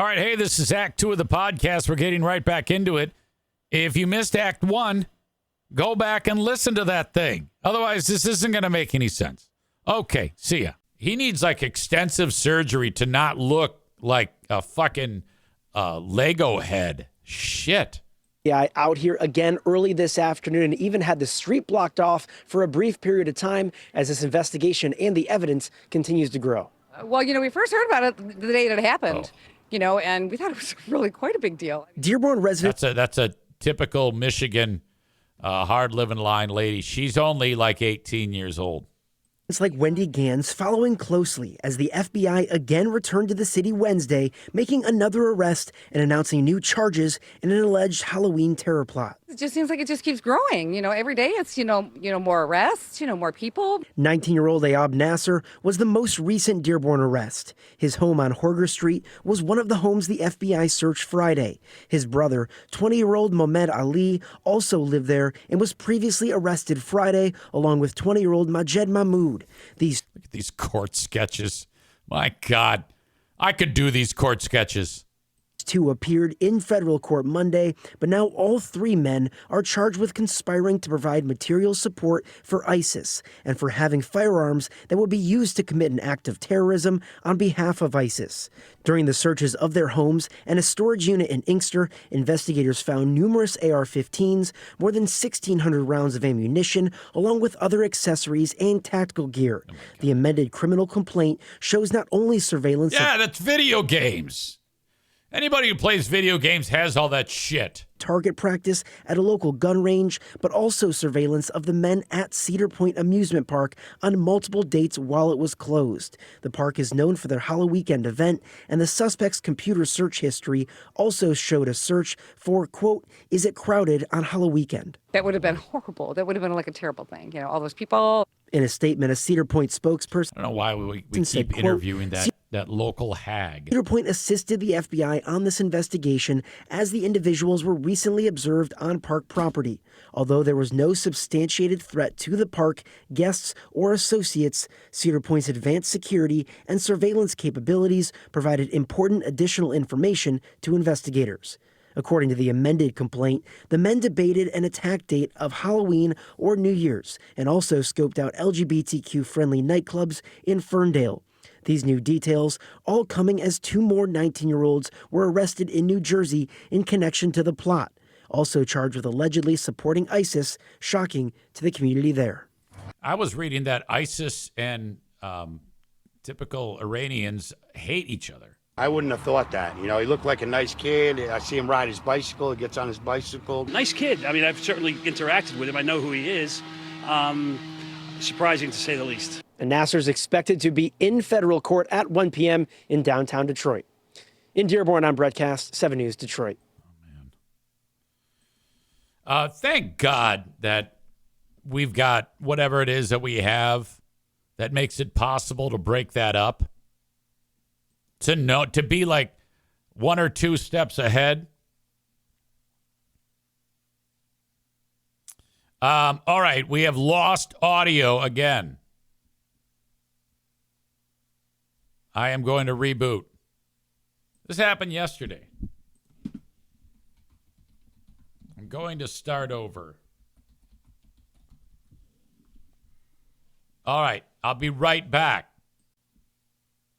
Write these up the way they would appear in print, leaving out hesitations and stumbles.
right, hey, this is Act 2 of the podcast. We're getting right back into it. If you missed Act 1, go back and listen to that thing. Otherwise, this isn't going to make any sense. Okay, see ya. He needs, like, extensive surgery to not look like a fucking Lego head. Shit. Yeah, out here again early this afternoon and even had the street blocked off for a brief period of time as this investigation and the evidence continues to grow. Well, we first heard about it the day that it happened, and we thought it was really quite a big deal. Dearborn resident. That's a typical Michigan hard-living line lady. She's only like 18 years old. It's like Wendy Gans following closely as the FBI again returned to the city Wednesday, making another arrest and announcing new charges in an alleged Halloween terror plot. It just seems like it just keeps growing. Every day it's, more arrests, more people. 19-year-old Ayab Nasser was the most recent Dearborn arrest. His home on Horger Street was one of the homes the FBI searched Friday. His brother, 20-year-old Mohamed Ali, also lived there and was previously arrested Friday, along with 20-year-old Majed Mahmoud. Look at these court sketches. My God, I could do these court sketches. Two appeared in federal court Monday, but now all three men are charged with conspiring to provide material support for ISIS and for having firearms that would be used to commit an act of terrorism on behalf of ISIS. During the searches of their homes and a storage unit in Inkster, investigators found numerous AR-15s, more than 1,600 rounds of ammunition, along with other accessories and tactical gear. The amended criminal complaint shows not only surveillance... Yeah, that's video games. Anybody who plays video games has all that shit. Target practice at a local gun range, but also surveillance of the men at Cedar Point Amusement Park on multiple dates while it was closed. The park is known for their Halloween weekend event, and the suspect's computer search history also showed a search for, quote, is it crowded on Halloween weekend? That would have been horrible. That would have been like a terrible thing. All those people. In a statement, a Cedar Point spokesperson... I don't know why we keep interviewing that local hag. Cedar Point assisted the FBI on this investigation as the individuals were recently observed on park property. Although there was no substantiated threat to the park, guests, or associates, Cedar Point's advanced security and surveillance capabilities provided important additional information to investigators. According to the amended complaint, the men debated an attack date of Halloween or New Year's and also scoped out LGBTQ-friendly nightclubs in Ferndale. These new details all coming as two more 19-year-olds were arrested in New Jersey in connection to the plot, also charged with allegedly supporting ISIS, shocking to the community there. I was reading that ISIS and typical Iranians hate each other. I wouldn't have thought that. He looked like a nice kid. I see him ride his bicycle. He gets on his bicycle. Nice kid. I mean, I've certainly interacted with him. I know who he is. Surprising to say the least. And Nasser's expected to be in federal court at 1 p.m. in downtown Detroit. In Dearborn, I'm Brett Cast, 7 News Detroit. Oh, man. Thank God that we've got whatever it is that we have that makes it possible to break that up. To be like one or two steps ahead. All right, we have lost audio again. I am going to reboot. This happened yesterday. I'm going to start over. All right, I'll be right back.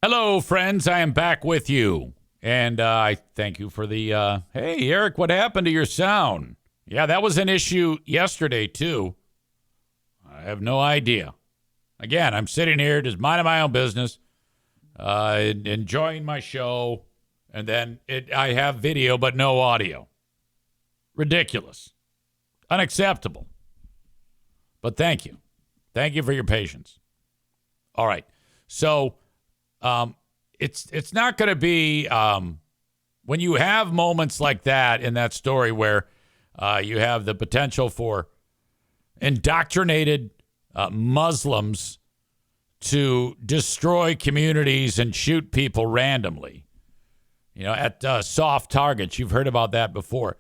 Hello, friends. I am back with you. And I thank you for the, hey, Eric, what happened to your sound? Yeah, that was an issue yesterday, too. I have no idea. Again, I'm sitting here just minding my own business, enjoying my show, and then I have video but no audio. Ridiculous. Unacceptable. But thank you. Thank you for your patience. All right. So... it's not going to be when you have moments like that in that story where you have the potential for indoctrinated Muslims to destroy communities and shoot people randomly, at soft targets. You've heard about that before.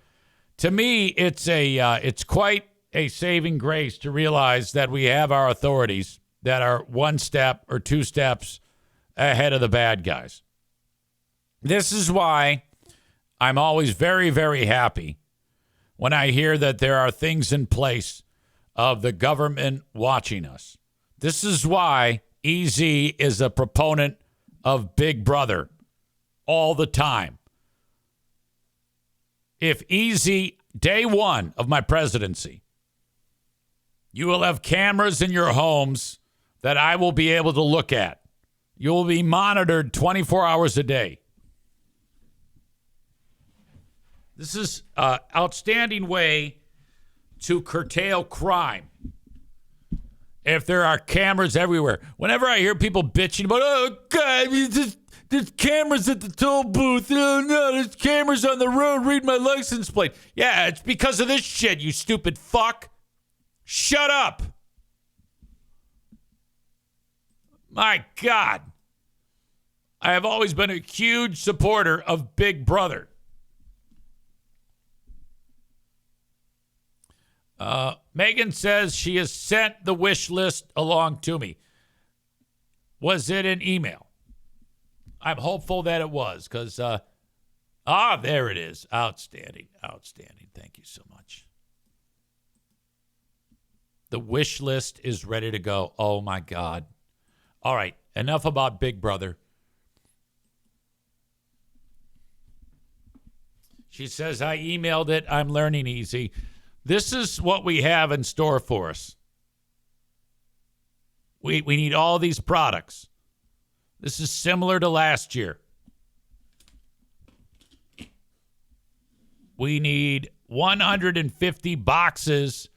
To me, it's quite a saving grace to realize that we have our authorities that are one step or two steps ahead of the bad guys. This is why I'm always very, very happy when I hear that there are things in place of the government watching us. This is why EZ is a proponent of Big Brother all the time. If EZ, day one of my presidency, you will have cameras in your homes that I will be able to look at. You will be monitored 24 hours a day. This is an outstanding way to curtail crime. If there are cameras everywhere. Whenever I hear people bitching about, oh, God, there's cameras at the toll booth. Oh, no, there's cameras on the road. Read my license plate. Yeah, it's because of this shit, you stupid fuck. Shut up. My God. I have always been a huge supporter of Big Brother. Megan says she has sent the wish list along to me. Was it an email? I'm hopeful that it was because, there it is. Outstanding. Outstanding. Thank you so much. The wish list is ready to go. Oh, my God. All right. Enough about Big Brother. She says, I emailed it. I'm learning easy. This is what we have in store for us. We need all these products. This is similar to last year. We need 150 boxes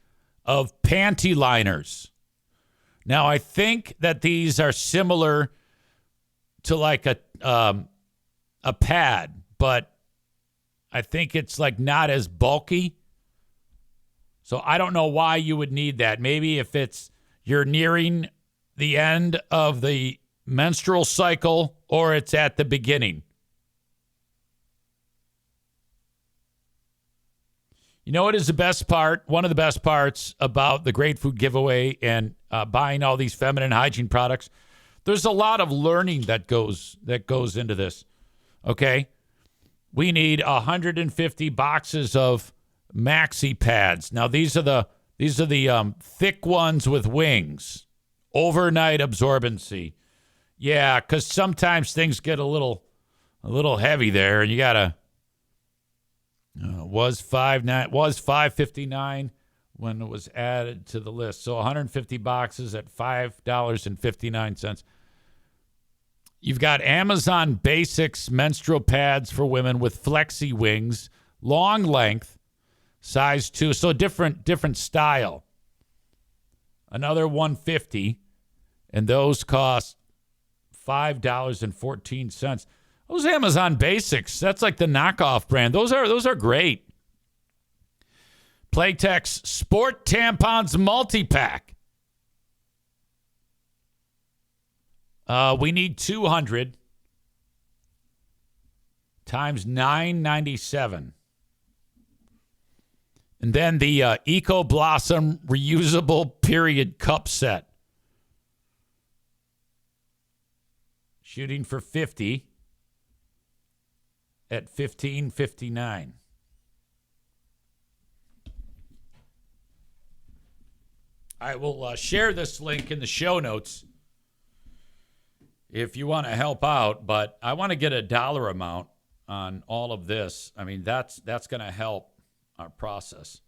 of panty liners. Now, I think that these are similar to like a pad, but I think it's like not as bulky. So I don't know why you would need that. Maybe if you're nearing the end of the menstrual cycle or it's at the beginning. You know what is the best part? One of the best parts about the Great Food Giveaway and buying all these feminine hygiene products, there's a lot of learning that goes into this. Okay? We need 150 boxes of maxi pads. Now these are the thick ones with wings. Overnight absorbency. Yeah, because sometimes things get a little heavy there, and you gotta. Was $5.59 when it was added to the list. So 150 boxes at $5.59. You've got Amazon Basics menstrual pads for women with flexi wings, long length, size 2, so different style. Another 150, and those cost $5.14. Those Amazon Basics, that's like the knockoff brand. Those are great. Playtex Sport Tampons Multi-Pack. We need 200 times $9.97. And then the Eco Blossom reusable period cup set. Shooting for 50 at $15.59. I will share this link in the show notes if you want to help out, but I want to get a dollar amount on all of this. I mean, that's going to help our process.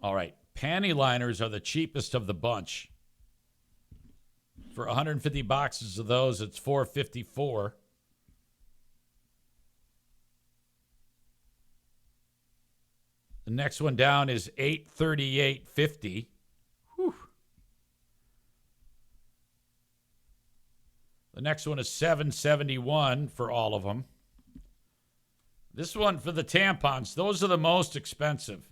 All right. Panty liners are the cheapest of the bunch. For 150 boxes of those, it's $4.54. The next one down is $838.50. Whew. The next one is $771 for all of them. This one for the tampons, those are the most expensive.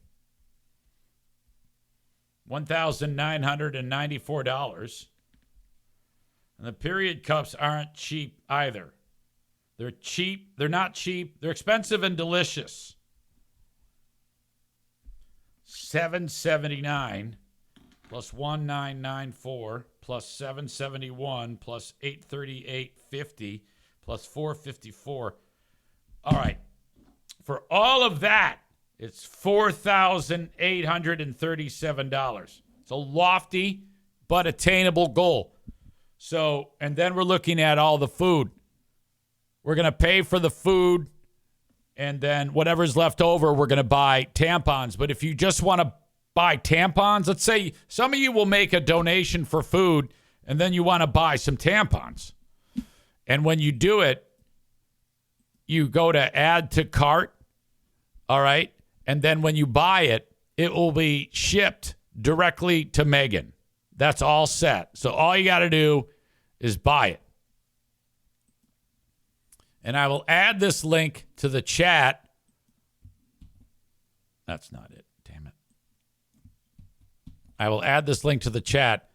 $1,994. And the period cups aren't cheap either. They're cheap. They're not cheap. They're expensive and delicious. $779 plus $1,994 plus $771 plus $838.50 plus 454. All right. For all of that, it's $4,837. It's a lofty but attainable goal. So, and then we're looking at all the food. We're going to pay for the food, and then whatever's left over, we're going to buy tampons. But if you just want to buy tampons, let's say some of you will make a donation for food, and then you want to buy some tampons. And when you do it, you go to add to cart, all right? And then when you buy it, it will be shipped directly to Megan. That's all set. So all you got to do is buy it. And I will add this link to the chat. That's not it. Damn it. I will add this link to the chat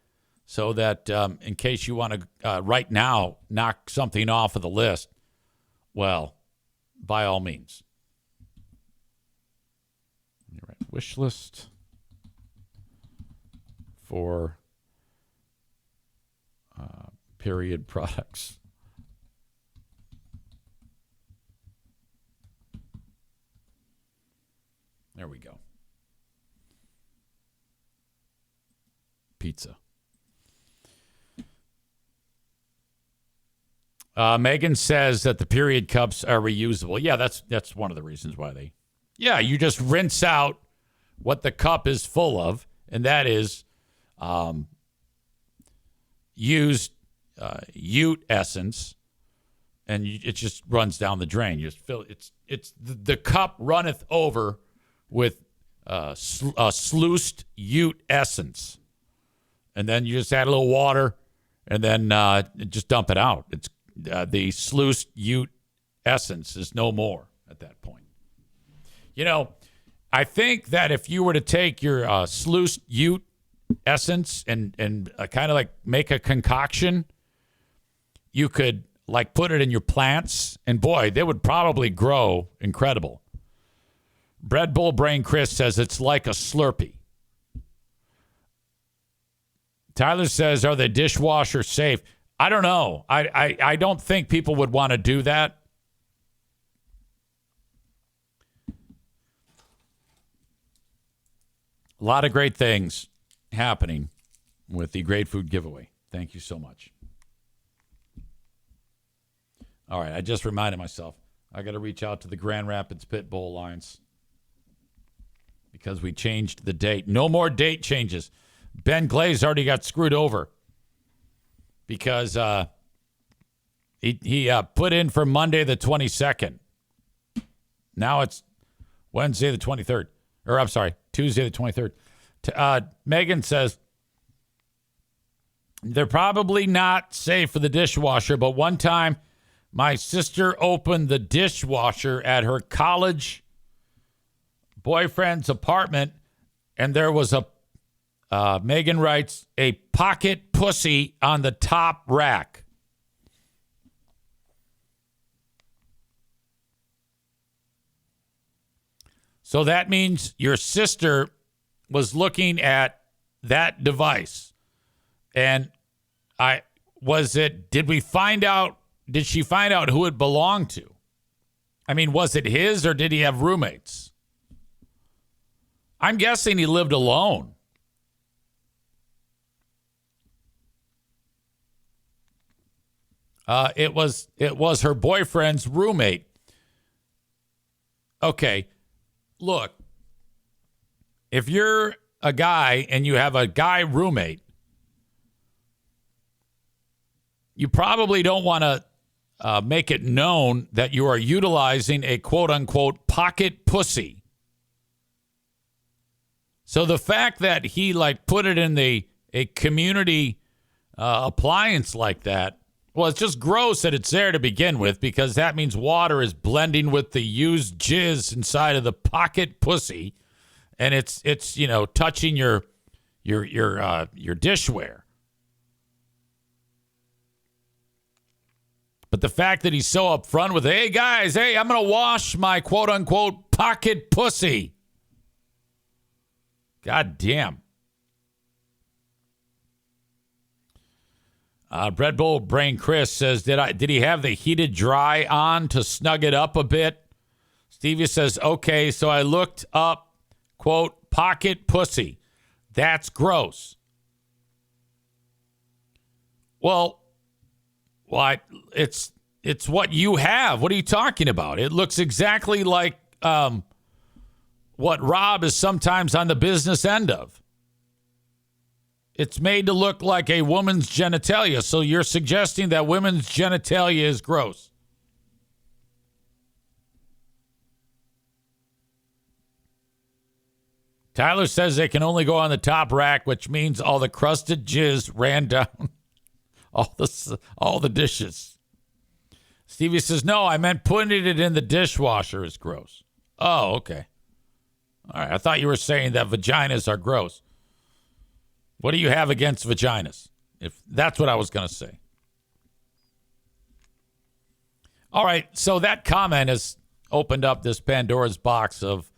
so that in case you want to right now knock something off of the list, well, by all means. You're right. Wish list for period products. There we go. Pizza. Megan says that the period cups are reusable. Yeah, that's one of the reasons why they. Yeah, you just rinse out what the cup is full of, and that is used ute essence, and it just runs down the drain. You just fill it's the cup runneth over with sluiced ute essence, and then you just add a little water, and then just dump it out. It's the sluiced ute essence is no more at that point. You know, I think that if you were to take your sluiced ute essence and kind of like make a concoction, you could like put it in your plants, and boy, they would probably grow incredible. Bread Bull Brain Chris says it's like a Slurpee. Tyler says, are the dishwasher safe? I don't know. I don't think people would want to do that. A lot of great things happening with the Great Food Giveaway. Thank you so much. All right, I just reminded myself. I got to reach out to the Grand Rapids Pit Bull Alliance because we changed the date. No more date changes. Ben Glaze already got screwed over because he put in for Monday the 22nd. Now it's Wednesday the 23rd. Or I'm sorry, Tuesday the 23rd. Megan says, they're probably not safe for the dishwasher, but one time my sister opened the dishwasher at her college boyfriend's apartment, and there was Megan writes, a pocket pussy on the top rack. So that means your sister was looking at that device. And did she find out who it belonged to? I mean, was it his or did he have roommates? I'm guessing he lived alone. It was her boyfriend's roommate. Okay. Look, if you're a guy and you have a guy roommate, you probably don't want to make it known that you are utilizing a quote-unquote pocket pussy. So the fact that he put it in a community appliance like that, well, it's just gross that it's there to begin with, because that means water is blending with the used jizz inside of the pocket pussy, and it's touching your dishware. But the fact that he's so upfront with, hey guys, I'm gonna wash my quote unquote pocket pussy. God damn. Red Bull Brain Chris says, did he have the heated dry on to snug it up a bit? Stevie says, okay, so I looked up, quote, pocket pussy. That's gross. Well, why? It's what you have. What are you talking about? It looks exactly like what Rob is sometimes on the business end of. It's made to look like a woman's genitalia. So you're suggesting that women's genitalia is gross. Tyler says they can only go on the top rack, which means all the crusted jizz ran down all the dishes. Stevie says, no, I meant putting it in the dishwasher is gross. Oh, okay. All right. I thought you were saying that vaginas are gross. What do you have against vaginas? If that's what I was going to say. All right. So that comment has opened up this Pandora's box of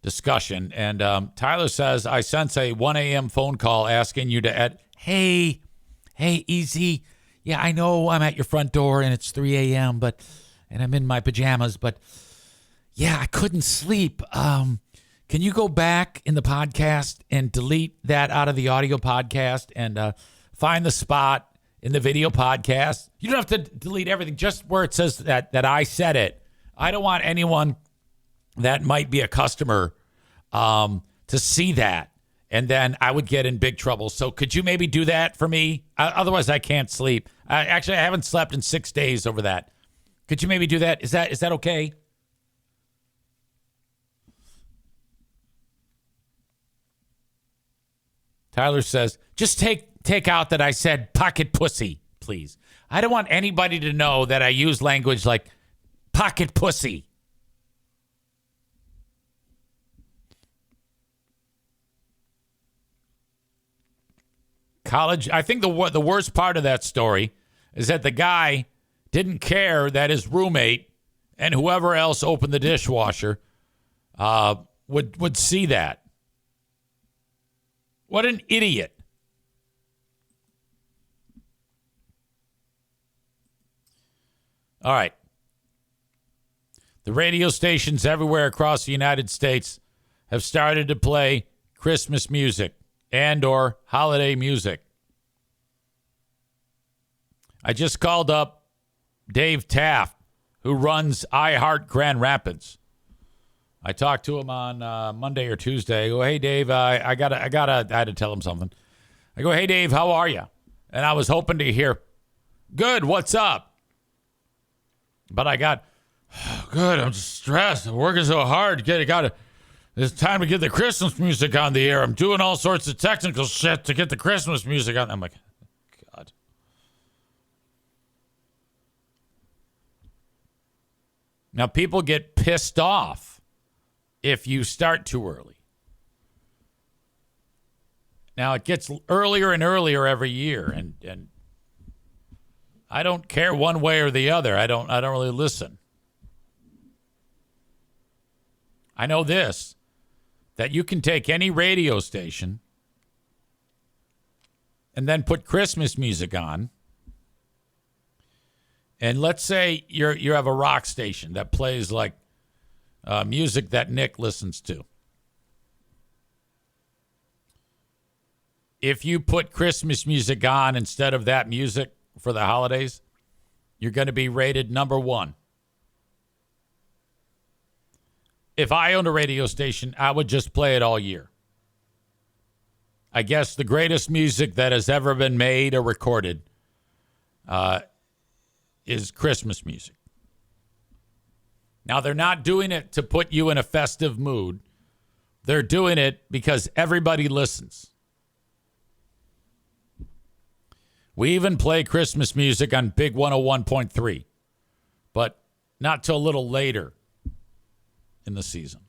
discussion. And Tyler says, I sense a 1 a.m. phone call asking you to hey, EZ. Yeah, I know I'm at your front door and it's 3 a.m., and I'm in my pajamas, but yeah, I couldn't sleep. Can you go back in the podcast and delete that out of the audio podcast and find the spot in the video podcast? You don't have to delete everything, just where it says that I said it. I don't want anyone that might be a customer to see that, and then I would get in big trouble. So could you maybe do that for me? Otherwise, I can't sleep. Actually, I haven't slept in 6 days over that. Could you maybe do that? Is that okay? Tyler says, just take out that I said pocket pussy, please. I don't want anybody to know that I use language like pocket pussy. College, I think the worst part of that story is that the guy didn't care that his roommate and whoever else opened the dishwasher would see that. What an idiot. All right. The radio stations everywhere across the United States have started to play Christmas music and or holiday music. I just called up Dave Taft, who runs iHeart Grand Rapids. I talked to him on Monday or Tuesday. I go, hey, Dave, I had to tell him something. I go, hey, Dave, how are you? And I was hoping to hear, good, what's up? But I got, good, I'm stressed. I'm working so hard. It's time to get the Christmas music on the air. I'm doing all sorts of technical shit to get the Christmas music on. I'm like, God. Now, people get pissed off if you start too early. Now, it gets earlier and earlier every year, and I don't care one way or the other. I don't really listen. I know this, that you can take any radio station and then put Christmas music on. And let's say you have a rock station that plays like music that Nick listens to. If you put Christmas music on instead of that music for the holidays, you're going to be rated number 1. If I owned a radio station, I would just play it all year. I guess the greatest music that has ever been made or recorded is Christmas music. Now, they're not doing it to put you in a festive mood. They're doing it because everybody listens. We even play Christmas music on Big 101.3, but not till a little later in the season.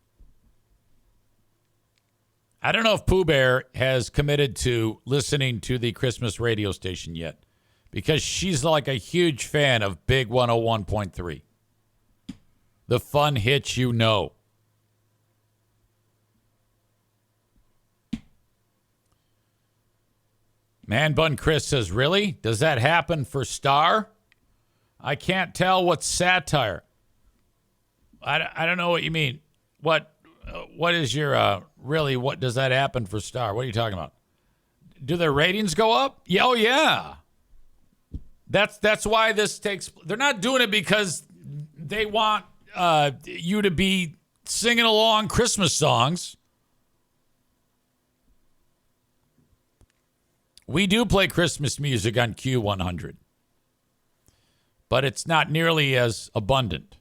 I don't know if Pooh Bear has committed to listening to the Christmas radio station yet, because she's like a huge fan of Big 101.3. The fun hits you know. Man Bun Chris says, really? Does that happen for Star? I can't tell what's satire. I don't know what you mean. What is your, really, what does that happen for Star? What are you talking about? Do their ratings go up? Yeah, oh, yeah. That's why this takes, they're not doing it because they want you to be singing along Christmas songs. We do play Christmas music on Q100, but it's not nearly as abundant.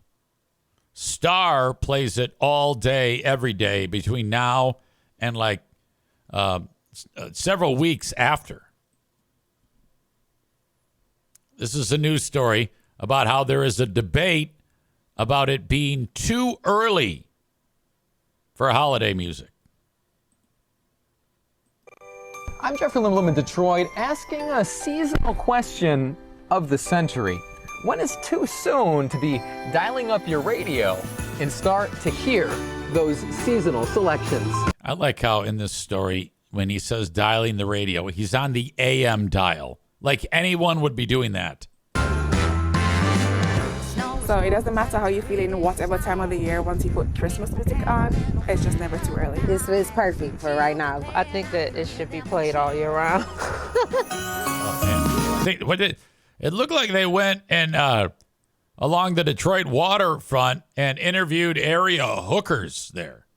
Star plays it all day, every day, between now and like several weeks after. This is a news story about how there is a debate about it being too early for holiday music. I'm Jeffrey Limblom in Detroit, asking a seasonal question of the century. When is too soon to be dialing up your radio and start to hear those seasonal selections? I like how in this story, when he says dialing the radio, he's on the AM dial. Like anyone would be doing that. So it doesn't matter how you're feeling, whatever time of the year, once you put Christmas music on, it's just never too early. This is perfect for right now. I think that it should be played all year round. Oh, man. It looked like they went and along the Detroit waterfront and interviewed area hookers there.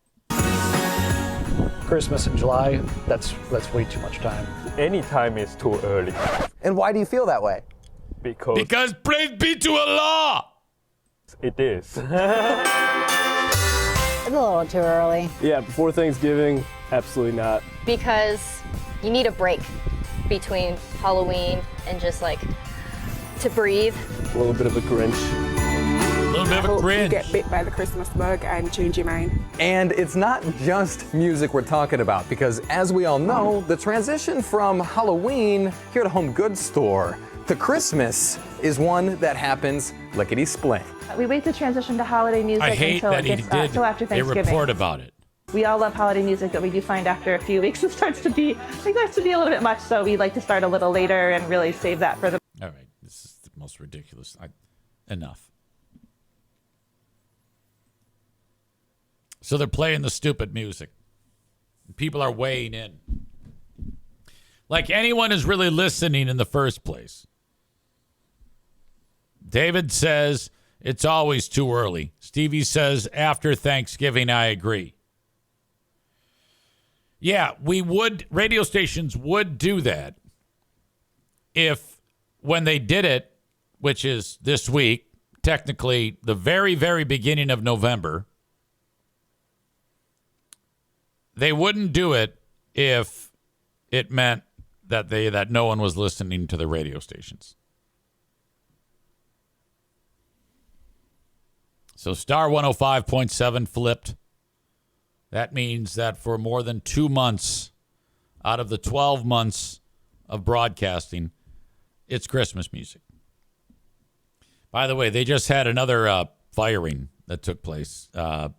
Christmas in July, that's way too much time. Any time is too early. And why do you feel that way? Because praise be to Allah! It is. It's a little too early. Yeah, before Thanksgiving, absolutely not. Because you need a break between Halloween and just like to breathe. A little bit of a Grinch. A little bit of a Grinch. You get bit by the Christmas bug and change your mind. And it's not just music we're talking about, because as we all know, the transition from Halloween here at a home goods store to Christmas is one that happens lickety-split. We wait to transition to holiday music I hate until that he after did a Thanksgiving. report about it. We all love holiday music, but we do find after a few weeks it starts to be a little bit much. So we like to start a little later and really save that for the. All right, this is the most ridiculous. Enough. So they're playing the stupid music. People are weighing in. Like anyone is really listening in the first place. David says it's always too early. Stevie says after Thanksgiving, I agree. Yeah, radio stations would do that if when they did it, which is this week, technically the very, very beginning of November, they wouldn't do it if it meant that no one was listening to the radio stations. So Star 105.7 flipped. That means that for more than 2 months out of the 12 months of broadcasting, it's Christmas music. By the way, they just had another firing that took place on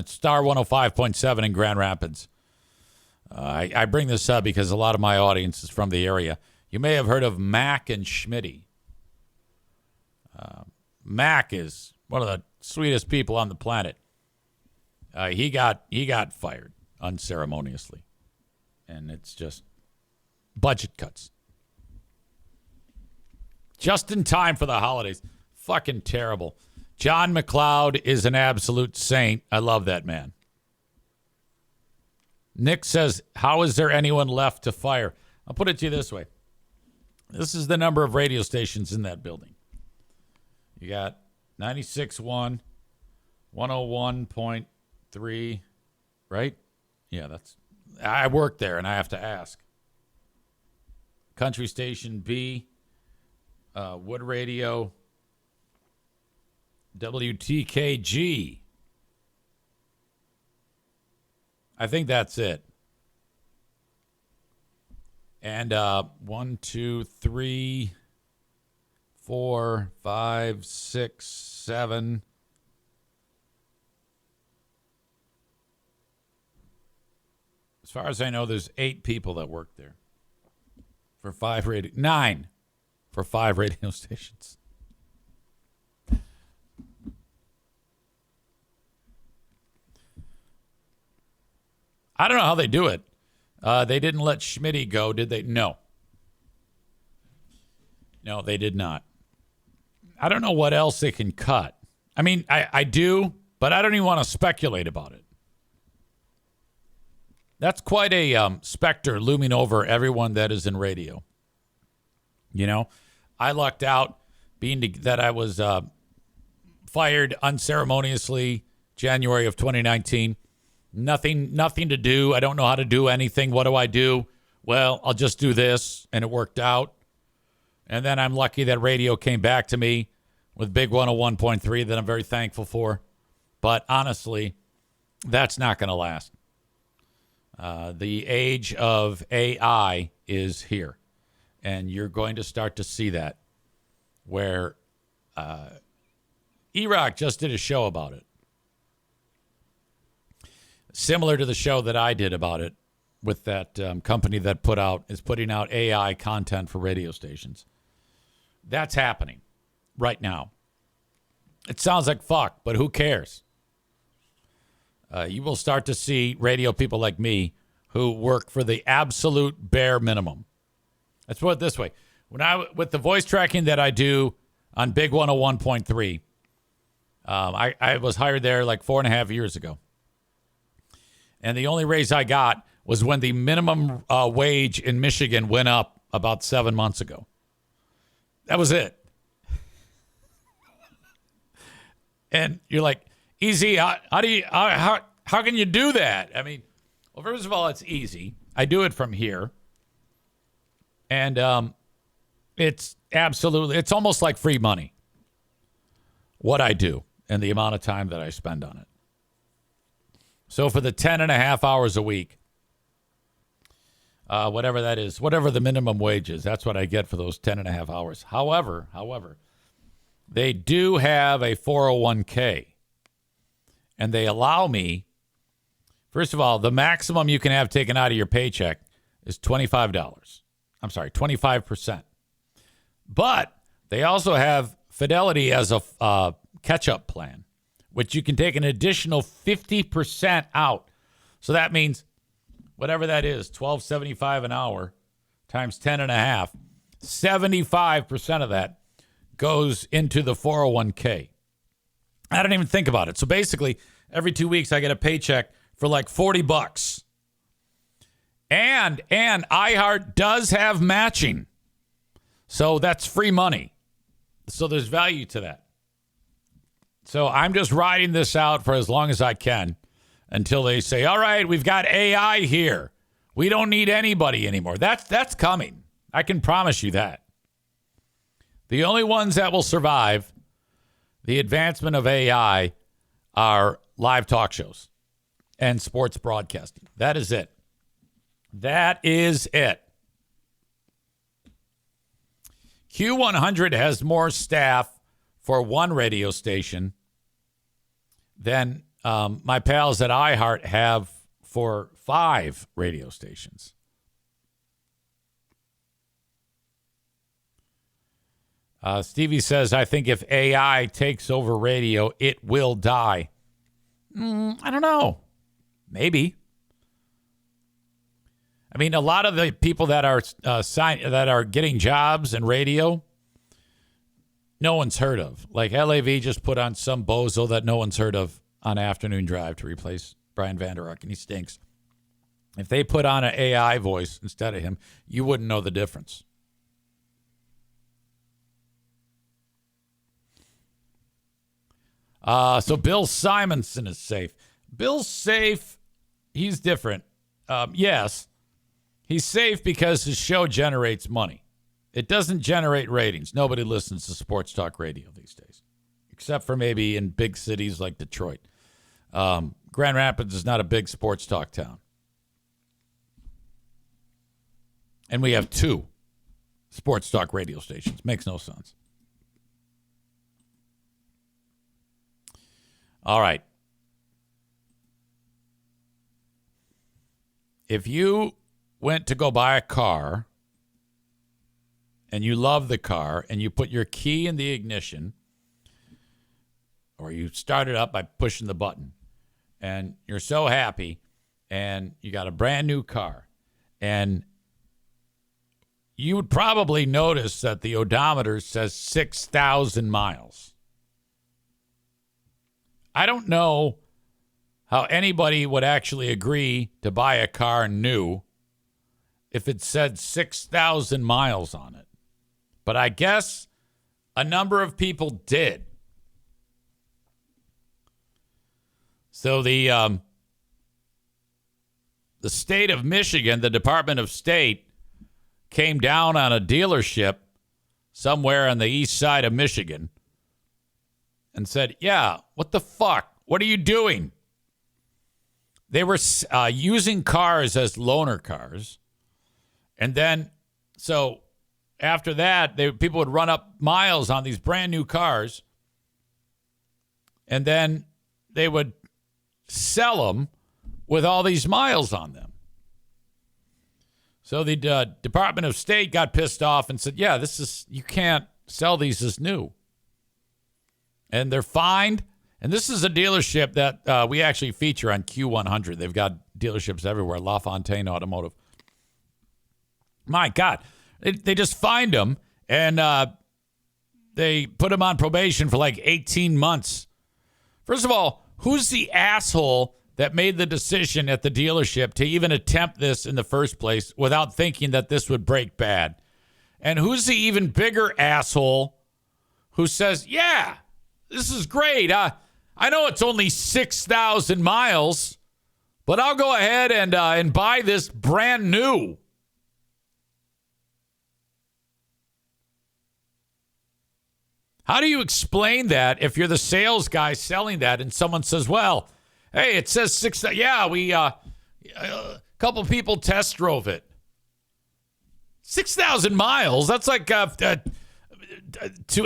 Star 105.7 in Grand Rapids. I bring this up because a lot of my audience is from the area. You may have heard of Mac and Schmitty. Mac is one of the sweetest people on the planet. He got fired unceremoniously, and it's just budget cuts. Just in time for the holidays. Fucking terrible. John McLeod is an absolute saint. I love that man. Nick says, how is there anyone left to fire? I'll put it to you this way. This is the number of radio stations in that building. You got 96.1, 101.3, right? Yeah, I work there and I have to ask. Country Station B, Wood Radio, WTKG. I think that's it. And 1, 2, 3, 4, 5, 6, 7. As far as I know, there's 8 people that work there. for 5 radio, 9 for 5 radio stations. I don't know how they do it. They didn't let Schmitty go, did they? No. No, they did not. I don't know what else they can cut. I mean, I do, but I don't even want to speculate about it. That's quite a specter looming over everyone that is in radio. You know, I lucked out that I was fired unceremoniously January of 2019. Nothing to do. I don't know how to do anything. What do I do? Well, I'll just do this, and it worked out. And then I'm lucky that radio came back to me with Big 101.3 that I'm very thankful for. But honestly, that's not going to last. The age of AI is here. And you're going to start to see that where E-Rock just did a show about it. Similar to the show that I did about it with that company that is putting out AI content for radio stations. That's happening right now. It sounds like fuck, but who cares? You will start to see radio people like me who work for the absolute bare minimum. Let's put it this way. With the voice tracking that I do on Big 101.3, I was hired there like 4.5 years ago. And the only raise I got was when the minimum wage in Michigan went up about 7 months ago. That was it. And you're like, easy, how can you do that? I mean, well, first of all, it's easy. I do it from here. And it's almost like free money, what I do and the amount of time that I spend on it. So for the 10.5 hours a week, whatever that is, whatever the minimum wage is, that's what I get for those 10.5 hours. However, they do have a 401k, and they allow me, first of all, the maximum you can have taken out of your paycheck is $25. I'm sorry, 25%. But they also have Fidelity as a catch-up plan, which you can take an additional 50% out. So that means whatever that is, $12.75 an hour times 10.5, 75% of that goes into the 401k. I don't even think about it. So basically, every 2 weeks I get a paycheck for like $40. And iHeart does have matching. So that's free money. So there's value to that. So I'm just riding this out for as long as I can until they say, all right, we've got AI here. We don't need anybody anymore. That's coming. I can promise you that. The only ones that will survive the advancement of AI are live talk shows and sports broadcasting. That is it. That is it. Q100 has more staff for one radio station than my pals at iHeart have for 5 radio stations. Stevie says, I think if AI takes over radio, it will die. I don't know. Maybe. I mean, a lot of the people that are getting jobs in radio, no one's heard of. Like LAV just put on some bozo that no one's heard of on Afternoon Drive to replace Brian Vanderark, and he stinks. If they put on an AI voice instead of him, you wouldn't know the difference. So Bill Simonson is safe. Bill's safe. He's different. Yes. He's safe because his show generates money. It doesn't generate ratings. Nobody listens to sports talk radio these days, except for maybe in big cities like Detroit. Grand Rapids is not a big sports talk town. And we have 2 sports talk radio stations. Makes no sense. All right. If you went to go buy a car and you love the car and you put your key in the ignition or you start it up by pushing the button and you're so happy and you got a brand new car and you would probably notice that the odometer says 6,000 miles. I don't know how anybody would actually agree to buy a car new if it said 6,000 miles on it. But I guess a number of people did. So the state of Michigan, the Department of State, came down on a dealership somewhere on the east side of Michigan and said, yeah, what the fuck? What are you doing? They were using cars as loaner cars. And then, so after that, people would run up miles on these brand new cars. And then they would sell them with all these miles on them. So the Department of State got pissed off and said, yeah, you can't sell these as new. And they're fined. And this is a dealership that we actually feature on Q100. They've got dealerships everywhere, LaFontaine Automotive. My God, they just fined him and they put him on probation for like 18 months. First of all, who's the asshole that made the decision at the dealership to even attempt this in the first place without thinking that this would break bad? And who's the even bigger asshole who says, yeah, this is great. I know it's only 6,000 miles, but I'll go ahead and buy this brand new. How do you explain that if you're the sales guy selling that and someone says, well, hey, it says 6,000. Yeah, a couple people test drove it. 6,000 miles. That's like to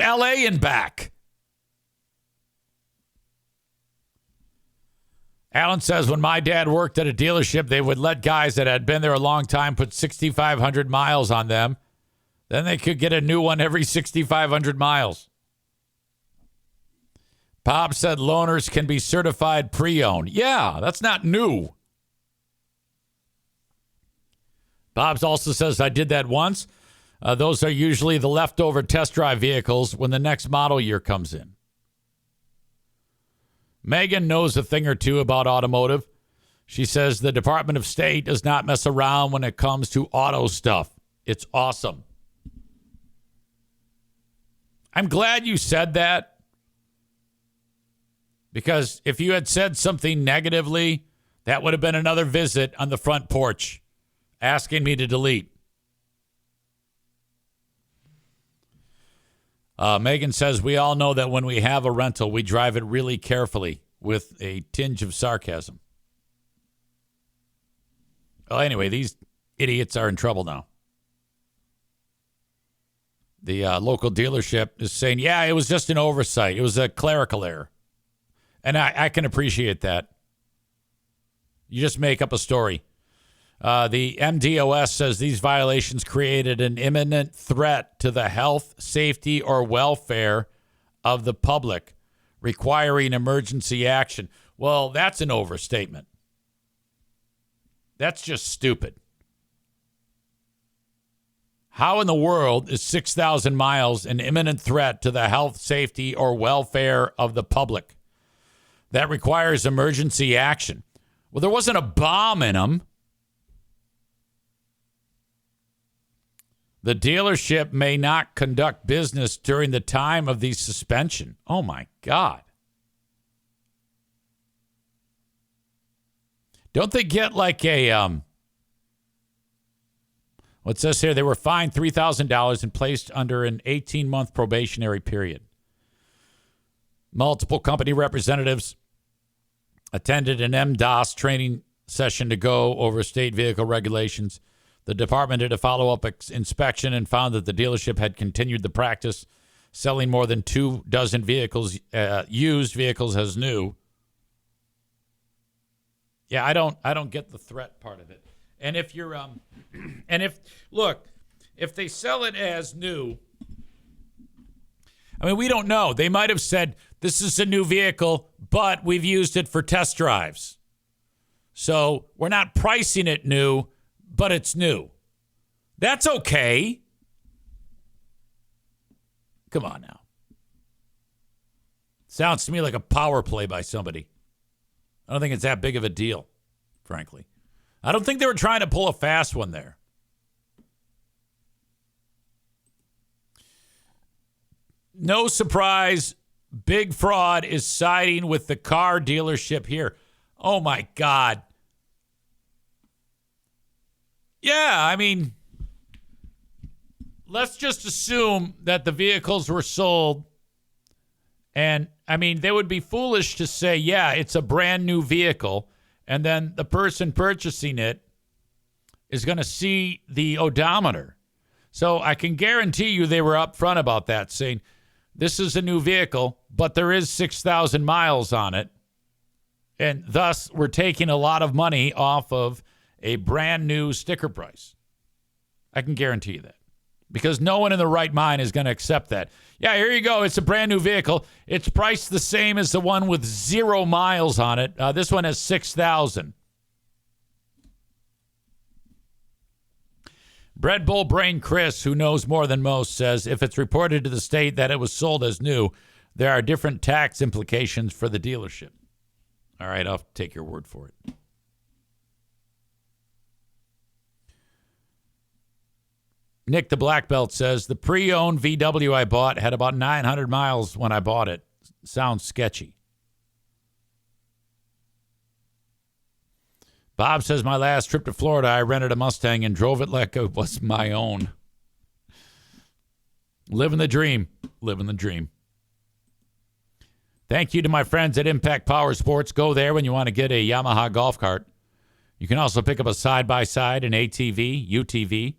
L.A. and back. Alan says, when my dad worked at a dealership, they would let guys that had been there a long time put 6,500 miles on them. Then they could get a new one every 6,500 miles. Bob said loaners can be certified pre-owned. Yeah, that's not new. Bob's also says, I did that once. Those are usually the leftover test drive vehicles when the next model year comes in. Megan knows a thing or two about automotive. She says the Department of State does not mess around when it comes to auto stuff. It's awesome. I'm glad you said that. Because if you had said something negatively, that would have been another visit on the front porch asking me to delete. Megan says, we all know that when we have a rental, we drive it really carefully with a tinge of sarcasm. Well, anyway, these idiots are in trouble now. The local dealership is saying, yeah, it was just an oversight. It was a clerical error. And I can appreciate that. You just make up a story. The MDOS says these violations created an imminent threat to the health, safety, or welfare of the public, requiring emergency action. Well, that's an overstatement. That's just stupid. How in the world is 6,000 miles an imminent threat to the health, safety, or welfare of the public? That requires emergency action. Well, there wasn't a bomb in them. The dealership may not conduct business during the time of the suspension. Oh, my God. Don't they get like a, what says here? They were fined $3,000 and placed under an 18-month probationary period. Multiple company representatives attended an MDOS training session to go over state vehicle regulations. The department did a follow-up inspection and found that the dealership had continued the practice, selling more than 24 vehicles, used vehicles as new. Yeah, I don't get the threat part of it. And if you're, look, if they sell it as new, I mean, we don't know. They might have said, this is a new vehicle, but we've used it for test drives. So we're not pricing it new, but it's new. That's okay. Come on now. Sounds to me like a power play by somebody. I don't think it's that big of a deal, frankly. I don't think they were trying to pull a fast one there. No surprise, big fraud is siding with the car dealership here. Oh, my God. Yeah, I mean, let's just assume that the vehicles were sold. And, I mean, they would be foolish to say, yeah, it's a brand new vehicle. And then the person purchasing it is going to see the odometer. So I can guarantee you they were upfront about that, saying, this is a new vehicle, but there is 6,000 miles on it. And thus, we're taking a lot of money off of a brand new sticker price. I can guarantee you that. Because no one in the right mind is going to accept that. Yeah, here you go. It's a brand new vehicle. It's priced the same as the one with 0 miles on it. This one has 6,000. Bread Bowl Brain Chris, who knows more than most, says if it's reported to the state that it was sold as new, there are different tax implications for the dealership. All right, I'll take your word for it. Nick the Black Belt says the pre-owned VW I bought had about 900 miles when I bought it. Sounds sketchy. Bob says my last trip to Florida, I rented a Mustang and drove it like it was my own. Living the dream. Living the dream. Thank you to my friends at Impact Power Sports. Go there when you want to get a Yamaha golf cart. You can also pick up a side-by-side, an ATV, UTV.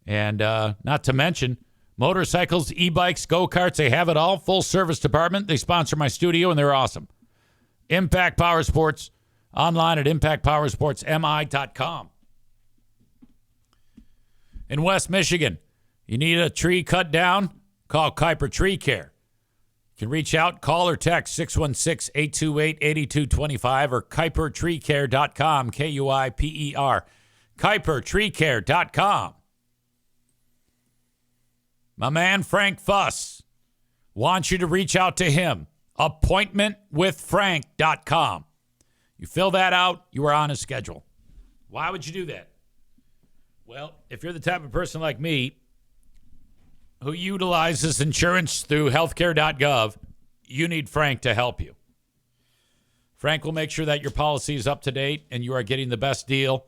And not to mention, motorcycles, e-bikes, go-karts, they have it all. Full service department. They sponsor my studio, and they're awesome. Impact Power Sports, online at impactpowersportsmi.com. In West Michigan, you need a tree cut down? Call Kuiper Tree Care. You can reach out, call or text 616-828-8225 or KuiperTreeCare.com, Kuiper, KuiperTreeCare.com. My man Frank Fuss wants you to reach out to him. Appointmentwithfrank.com. You fill that out, you are on his schedule. Why would you do that? Well, if you're the type of person like me who utilizes insurance through healthcare.gov, you need Frank to help you. Frank will make sure that your policy is up to date and you are getting the best deal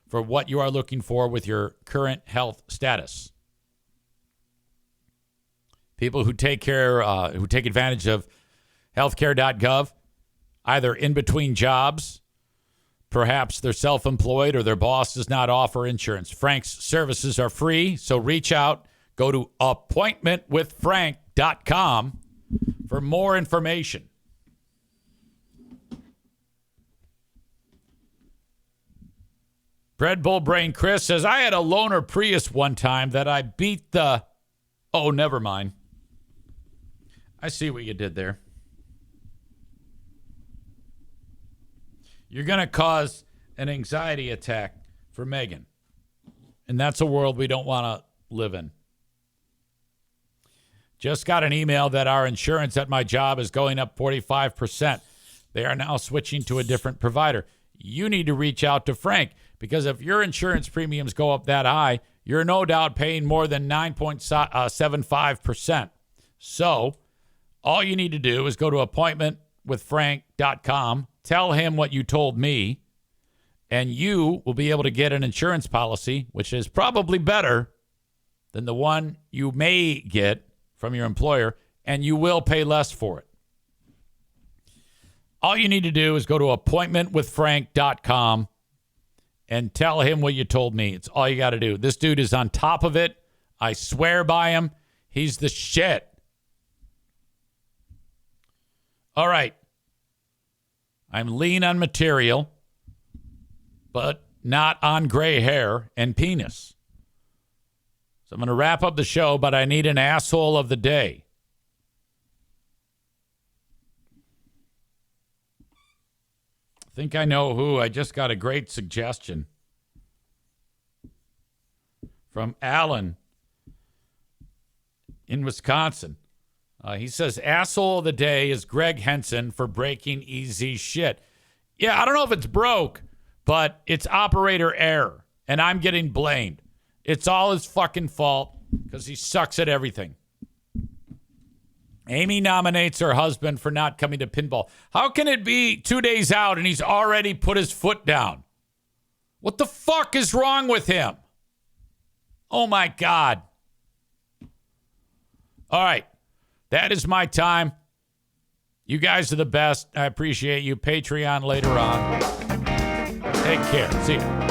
for what you are looking for with your current health status. People who take advantage of healthcare.gov, either in between jobs, perhaps they're self-employed or their boss does not offer insurance. Frank's services are free, so reach out. Go to appointmentwithfrank.com for more information. Bread Bull Brain Chris says, I had a loaner Prius one time that I beat the... Oh, never mind. I see what you did there. You're going to cause an anxiety attack for Megan. And that's a world we don't want to live in. Just got an email that our insurance at my job is going up 45%. They are now switching to a different provider. You need to reach out to Frank, because if your insurance premiums go up that high, you're no doubt paying more than 9.75%. So all you need to do is go to appointmentwithfrank.com, tell him what you told me, and you will be able to get an insurance policy, which is probably better than the one you may get from your employer, and you will pay less for it. All you need to do is go to appointmentwithfrank.com and tell him what you told me. It's all you got to do. This dude is on top of it. I swear by him. He's the shit. All right. I'm lean on material, but not on gray hair and penis. So I'm going to wrap up the show, but I need an asshole of the day. I think I know who. I just got a great suggestion from Alan in Wisconsin. He says, asshole of the day is Greg Henson for breaking EZ shit. Yeah, I don't know if it's broke, but it's operator error, and I'm getting blamed. It's all his fucking fault because he sucks at everything. Amy nominates her husband for not coming to pinball. How can it be 2 days out and he's already put his foot down? What the fuck is wrong with him? Oh, my God. All right. That is my time. You guys are the best. I appreciate you. Patreon later on. Take care. See you.